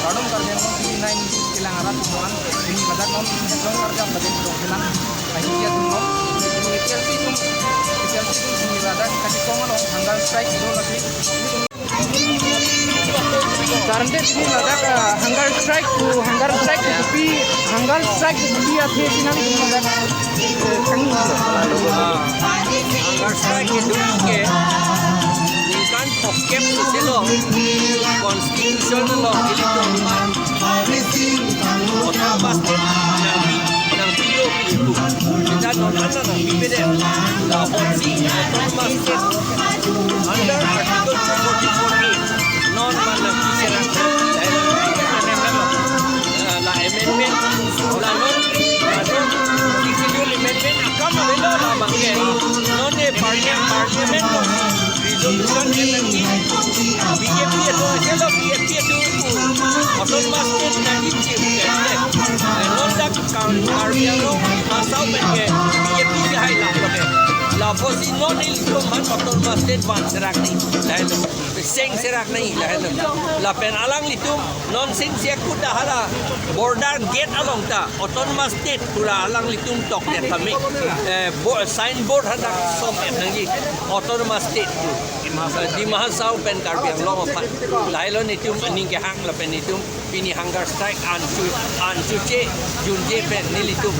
Radom Karbiang non TV9 Kilangaran Tuan ini badak non Hong Karja badak Dokilan lagi dia tunggu ini TLC ini badak kasih kongan on Hanggar Strike itu lagi Karena ini badak Hanggar Strike to tapi Hanggar Strike to tepi apa sih nanti badak kangen Hanggar Strike itu ke kan pokep selo constitutional law itu otomatis nang video itu kita nonton nang video la polisi otomatis under article 244 non mana kisah la amendment la non schedule amendment akan melo la bangke non de parliament resolution energy BJP itu selo BJP itu otomatis nanti non dak Karbiang lo asal bangke BJP hai la posi non il man otomatis ban serak ni lalu seng serak ni lalu la pen alang itu non seng siak kuda hala border gate along ta otomatis pula alang itu tok dia kami signboard hada som nangi otomatis di mahasau pen Karbiang lo apa lalu itu ning ke hang la pen itu pini Hanggar Strike an cuce junje pen nil itu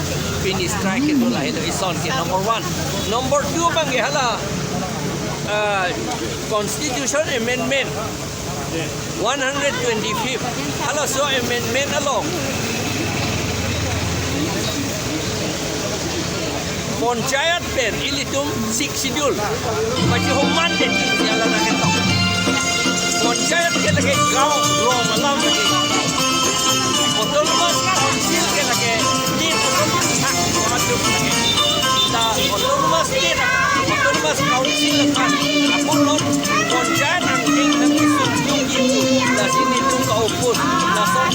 pini strike itu lalu ison ke number 1 number 2 bang hala Constitution Amendment 125 hala so amendment along Panchayat pen ilitum 6 schedule bagi human den jalan nak ketok Panchayat ke lagi gaw wrong alam lagi autonomous council ke lagi di autonomous hak masuk lagi la autonomous council kan apun non Panchayat ang tinggal isut itu la sini tu kau pun la son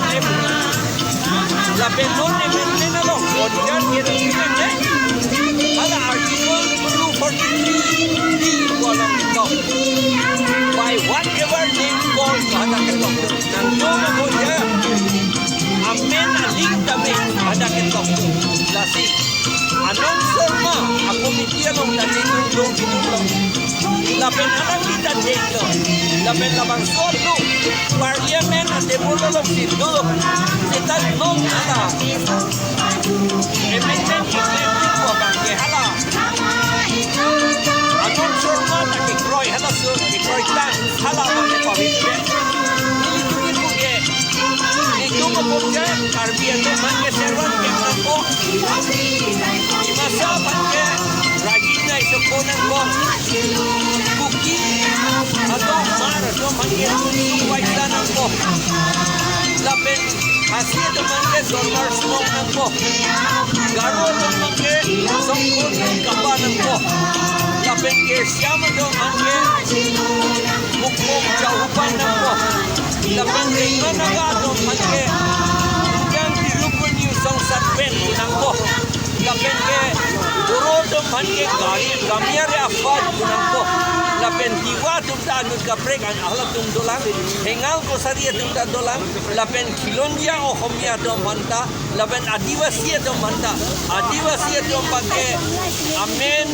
la penon amendment along Panchayat ke lagi ada artikel 243 di dalam itu by whatever name called ada ketok nang dong boleh amen aling kami ada ketok lasi anon forma aku mikir dong tadi dong lapen anak kita jengkel lapen labang suatu parliament ada bolong situ kita dong ada amendment bangke hala anon forma tak ikroy hala so ikroy tan hala bangke pawit ini buke itu kemudian Karbiang itu bangke serwan yang nampo di masa bangke rajinnya itu konan bom buki atau mar atau bangke waisan nampo lapen hasil itu bangke solar smoke nampo garo itu bangke songkon kapal nampo lapen ke siapa itu bangke bukum jauhan nampo lapen ke mana gado bangke yang dirupun yu songsat pen nampo lapen ke guru itu bangke gamiare afad nampo lapen tiwa tumda anut kaprek an ahla tum dolang hengal ko saria tumda dolang lapen kilondia o homia dom manta lapen adivasi dom manta adivasi dom bangke amen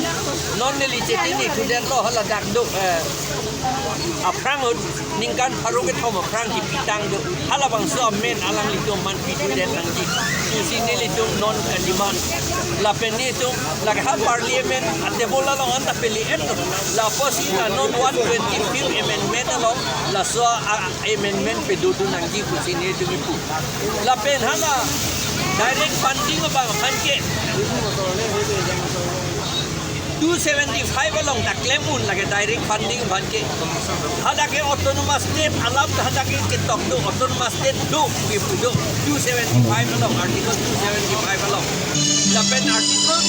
non nelicetini kuden lo hala dakduk aprangut ningkan paruget hom aprang di pitang do hala bang so amen alang litum man pitu den langki sini litum non kandiman lapen itu lag ha parliament ate bola lo anda peli etno la posi non 125 amendment along la so amendment pedudu nangji kusini itu ipu la pen hala direct funding bang hanke 275 along tak lemun lagi direct funding banke hada ke autonomous state alam hada ke ketok do autonomous state do ipu do 275 along article 275 along la pen article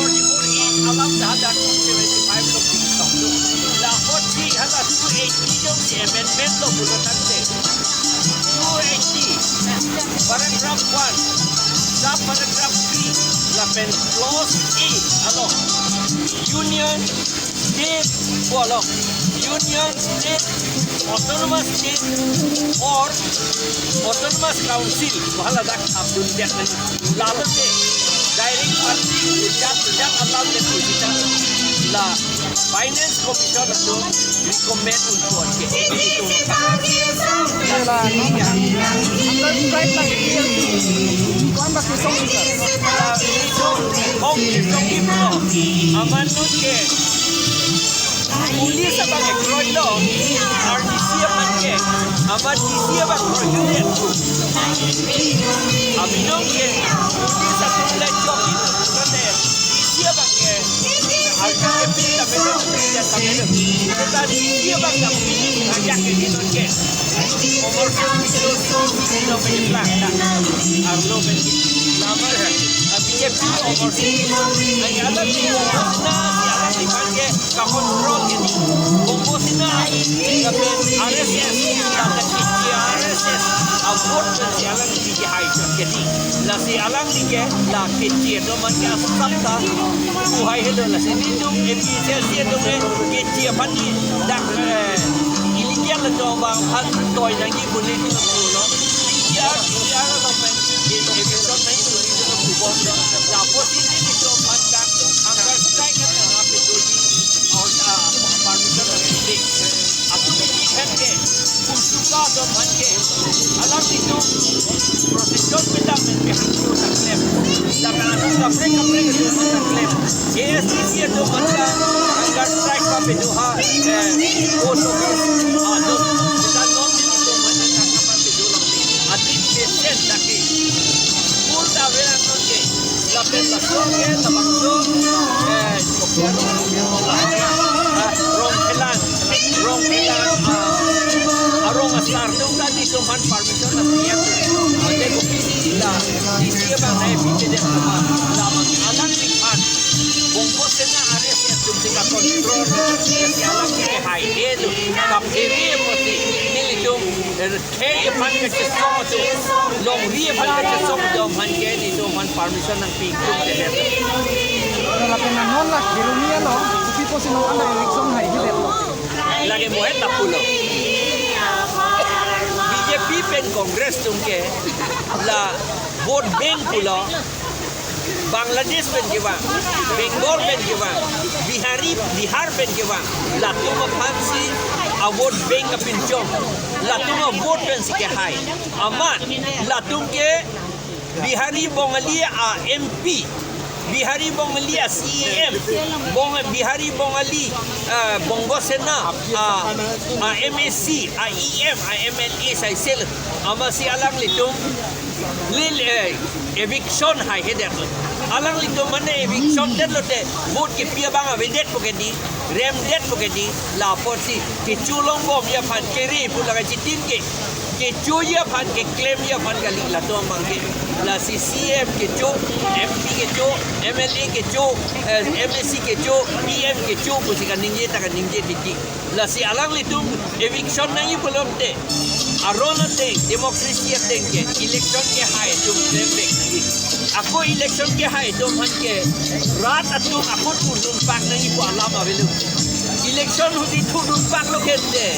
244 alam hada 275 along ketok do la poti hada 280 do amendment lo bulatan de 280 paragraph 1 subparagraph 3 la pen clause A along union state follow union state autonomous state or or autonomous council wala dak abdul dak lalu ke direct funding ujat alam ke kita la finance commission itu recommend untuk ke itu Ila hunger strike lagi kuan bakit song sir. itu hong itu aman nun ke Pulis apa ke kroy lo, RDC apa ke, amat DC apa kroy le. Aminong ke pulis apa le job itu, kerana DC apa ke, RDC kita belum kerja sama le. Kita DC apa ke, kerja ke itu ke. Umur itu kita penyebab dah, arlo penyebab. Nama dia, BJP umur itu, hanya ada di dipakai ke kontrol ini. Komposina tapi RSS dan RSS abot si alang di jahai jadi la si alang di ke la kecil do man ke sabta buhay hedo la sini tu efisiensi do kecil pani dak iligian la do bang han toy nang i boleh tu lo ya la men efisien nang i boleh tu bom la posisi ni do man dak angkat strike na petrol permission dari aku pikir ke suka dan hanke alam itu prosedur kita menjadi terklep dan anak kapre itu terklep ASTC itu mana angkat strike apa itu koso ado kita non itu mana kakak itu adik pesen lagi pun dah beran nanti lapet langsung ke tabangso Rong arong asar tu tadi tuhan permission nasihat ada komisi lah di siapa saya pilih dia dalam alam lipat bungkus dengan ares yang juga kontrol yang alam ke high itu kapiri mesti nilai tu kayak mana kesong tu long ria mana kesong tu mana itu man permission yang pinjam dia Lapinan non lah di dunia lo, people sih nong anda election hai di level. Lagi mau tak pulau. BJP pen Kongres tungke la vote bank pulau. Bangladesh pen kewang, Bengal pen kewang, Bihar pen kewang. La tuma pansi a vote bank pinjom. La tuma vote pen sikehai. Amat la tungke Bihari Bongalia a MP. Bihari Bongali CEM, Bihari Bongali Bongo Sena, MSC, IEM, MLA, saya sel, amasi alang litung, eviction hai heder. Alang litung mana eviction den lote, boat ke pia banga vedet pokedi, rem det pokedi, lapor si, keculong bom ya pan keri pula kacitin ke. Kecuya pan ke claim ya pan kali la to mangke la CCM kecu MP kecu MLA kecu MSC kecu EM kecu pusikan ningje takan ningje tiki la si alang litung eviction nangi belum te arona te demokrasi te ke election ke hai tum tembe aku election ke hai tum han ke rat atum aku turun pak nangi po alam avelu election hudi turun pak lo kente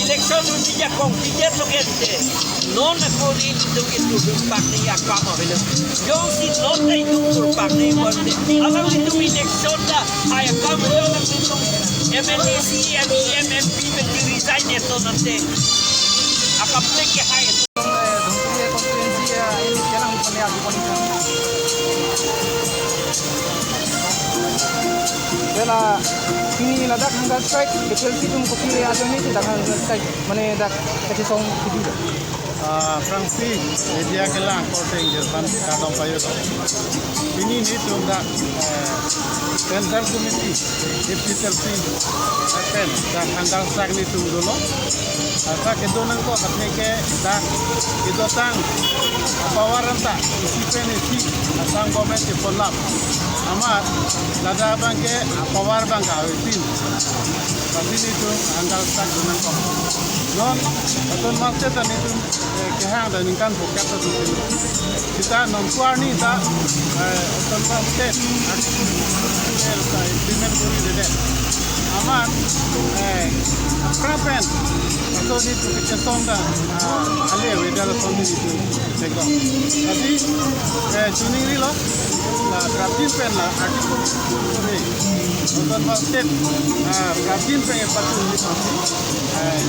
election hudi ya kompliket lo kente non aku ni tung turun pak ni ya kama avelu yo si non te turun pak ni bonde alam itu election da hai kama yo na tung MLC MEM MP ben resign itu nanti akan ke hai Untuk konstituensi ini sekarang punya aku punya. Bela ini nadak hunger strike, KPLC tu muka pilih aja ni tu dak hunger strike, mana dak kasih song video. Frankly, media kelang korting Jerman kadang payo tu. Ini ni tu dak Central Committee, KPLC, akan dak hunger strike ni tu dulu. Asa kedonan ko katne ke dak kedotang pawaran tak isi penisi asang government ke polap. Amat lada bangke pawar bangka awitin. Tapi itu anggal strike dengan ko. Non atau maksud dan itu kehang dan ikan bukat tu kita non kuar ni tak atau maksud implement kuri dede amat prapen atau di kita sonda ale wedar sondi itu sego tapi tuning rilo la grafin pen la artikel sore untuk pastet grafin pen patu ni pasti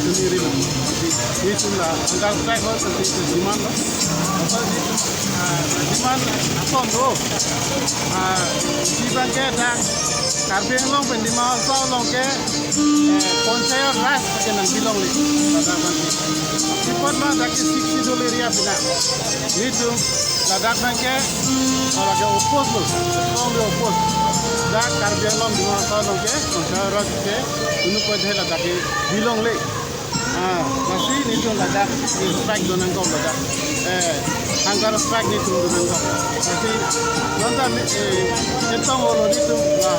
tuning rilo itu la anggal track ho itu demand lo apa itu demand sondo jiban ke dak karbian long pendima sao long ke konser ras ke nang bilong li pada banti sipot ma dak $60 pina itu ladak bangke ora ke opos lo long de opos dak karbian long dima sao long ke konser ras ke unu ko dhela dak bilong li masih itu ladak strike donang ko ladak anggar strike itu donang ko masih nonton entong holo itu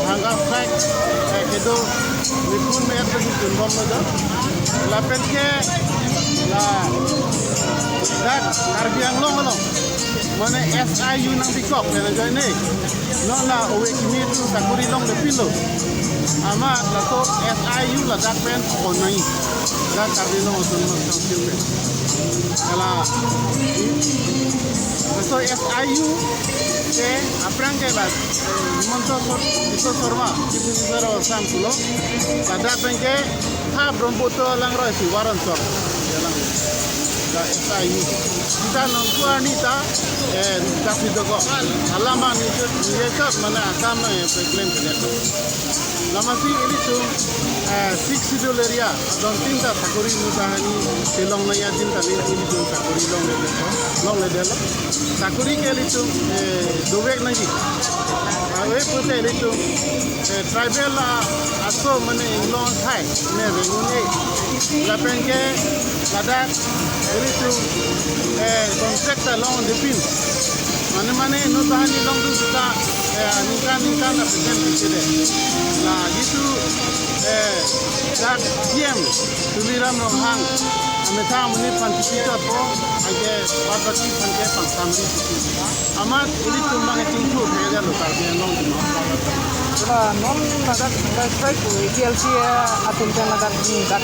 anggar strike kedo nipun me itu donang ko la penke la dak karbiang long lo mana SIU nang bikok dan jane no la owe kimi tu takuri long de pilo ama la to SIU la dak pen onai dak karbiang long on no kala so SIU ke aprang ke la monto itu sorma itu zero sam kulo dak pen ke ha bromboto lang ro si waran sor jalan da SIU kita nongkuan nita tapi dogo alaman itu mereka mana akan klaim kerja lama sih ini tuh $60 ya don tinta takuri nusahani selong naya tinta ini tuh takuri long le takuri ke itu dobek lagi awe pute itu tribal aso mana long thai ne bengunye lapenge ladak ini tuh konsep long de pin mana nusahani long tu kita ningkan na present deh nah gitu dak PM tuliram rohang ameta muni pantisita po age babati panke pangsamri amat ini tumbang tingku beda lokal yang long di Sila non nadak strike TLC atun ten nadak dak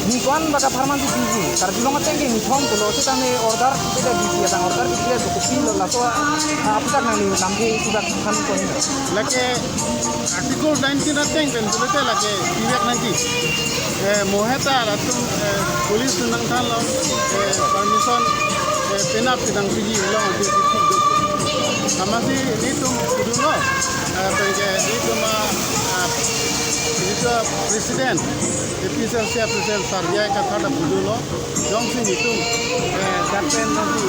dikon baka farman di biji karbilong atenge ni thom tulo sitame order beda biji atang order biji to kupilo la to aptak nang ni namge sudah kan ko ni lake article 19 ateng pen tulete lake tibek nanti moheta ratum police nang than lo permission penap tidang biji long di amasi itu kuduno pengen itu mah itu presiden episode siap presiden sarjaya kata ada kuduno jongsing itu kapten nanti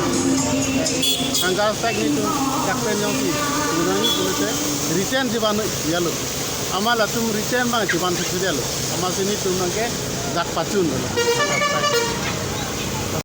anggal tag itu kapten jongsing gunanya kulite return jiban yalo amala tum return mah jiban tu dia lo amasi ini tu nangke dak pacun